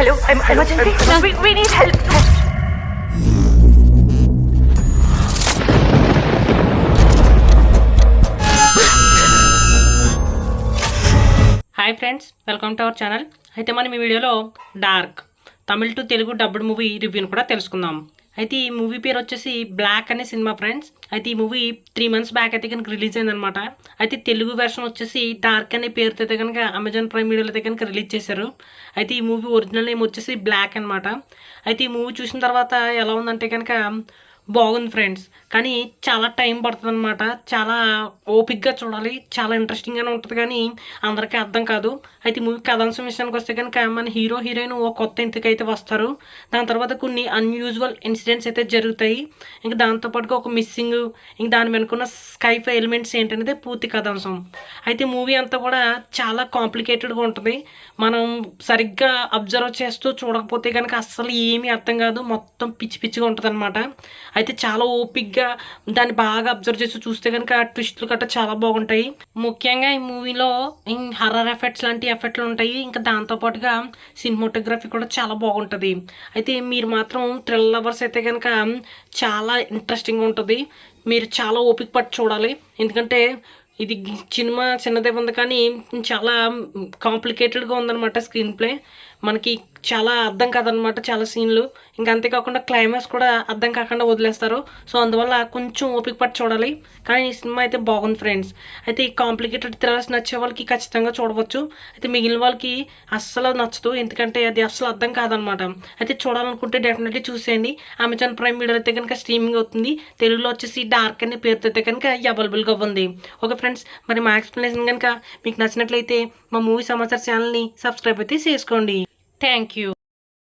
Hello, I'm emergency. We need help. Hi friends, welcome to our channel. అయితే మనం ఈ వీడియోలో dark Tamil to Telugu dubbed movie రివ్యూని కూడా తెలుసుకుందాం. అయితే ఈ మూవీ పేరు వచ్చేసి బ్లాక్ అనే సినిమా ఫ్రెండ్స్. అయితే ఈ మూవీ 3 months బ్యాక్ అయితే కనుక రిలీజ్ అయిందనమాట. అయితే తెలుగు వెర్షన్ వచ్చేసి డార్క్ అనే పేరుతో అయితే కనుక అమెజాన్ ప్రైమ్ వీడియోలో అయితే కనుక రిలీజ్ చేశారు. అయితే ఈ మూవీ ఒరిజినల్ నేమ్ వచ్చేసి బ్లాక్ అనమాట. అయితే ఈ మూవీ చూసిన తర్వాత ఎలా ఉందంటే కనుక బాగుంది ఫ్రెండ్స్, కానీ చాలా టైం పడుతుంది అనమాట. చాలా ఓపిక్గా చూడాలి, చాలా ఇంట్రెస్టింగ్గానే ఉంటుంది, కానీ అందరికీ అర్థం కాదు. అయితే మూవీ కథాంశం విషయానికి వస్తే కనుక మన హీరో హీరోయిన్ ఓ కొత్త ఇంటికి అయితే వస్తారు. దాని తర్వాత కొన్ని అన్యూజువల్ ఇన్సిడెంట్స్ అయితే జరుగుతాయి. ఇంకా దాంతోపాటుగా ఒక మిస్సింగ్, ఇంక దాని వెనుకున్న స్కైఫై ఎలిమెంట్స్ ఏంటనేది పూర్తి కథాంశం. అయితే మూవీ అంతా కూడా చాలా కాంప్లికేటెడ్గా ఉంటుంది. మనం సరిగ్గా అబ్జర్వ్ చేస్తూ చూడకపోతే కనుక అస్సలు ఏమీ అర్థం కాదు, మొత్తం పిచ్చి పిచ్చిగా ఉంటుంది అనమాట. అయితే చాలా ఓపిక్గా దాన్ని బాగా అబ్జర్వ్ చేసి చూస్తే కనుక ట్విస్టులు గట్రా చాలా బాగుంటాయి. ముఖ్యంగా ఈ మూవీలో హర్రర్ ఎఫెక్ట్స్ లాంటి ఎఫెక్ట్లు ఉంటాయి. ఇంకా దాంతోపాటుగా సినిమాటోగ్రఫీ కూడా చాలా బాగుంటుంది. అయితే మీరు మాత్రం థ్రిల్ లవర్స్ అయితే కనుక చాలా ఇంట్రెస్టింగ్గా ఉంటుంది. మీరు చాలా ఓపిక పట్టి చూడాలి, ఎందుకంటే ఇది సినిమా చిన్నదే ఉంది, కానీ చాలా కాంప్లికేటెడ్గా ఉందన్నమాట. స్క్రీన్ ప్లే మనకి చాలా అర్థం కాదనమాట, చాలా సీన్లు. ఇంకా అంతేకాకుండా క్లైమాక్స్ కూడా అర్థం కాకుండా వదిలేస్తారు. సో అందువల్ల కొంచెం ఓపిక పట్టి చూడాలి, కానీ ఈ సినిమా అయితే బాగుంది ఫ్రెండ్స్. అయితే ఈ కాంప్లికేటెడ్ థ్రిల్లర్స్ నచ్చే వాళ్ళకి ఖచ్చితంగా చూడవచ్చు. అయితే మిగిలిన వాళ్ళకి అస్సలు నచ్చదు, ఎందుకంటే అది అస్సలు అర్థం కాదనమాట. అయితే చూడాలనుకుంటే డెఫినెట్లీ చూసేయండి. అమెజాన్ ప్రైమ్ వీడియో అయితే కనుక స్ట్రీమింగ్ అవుతుంది. తెలుగులో వచ్చేసి డార్క్ అనే పేరుతో అయితే కనుక అవైలబుల్గా ఉంది. ఓకే ఫ్రెండ్స్, మరి మా ఎక్స్ప్లెనేషన్ కనుక మీకు నచ్చినట్లయితే మా మూవీ సమాచార్ ఛానల్ని సబ్స్క్రైబ్ అయితే చేసుకోండి. Thank you.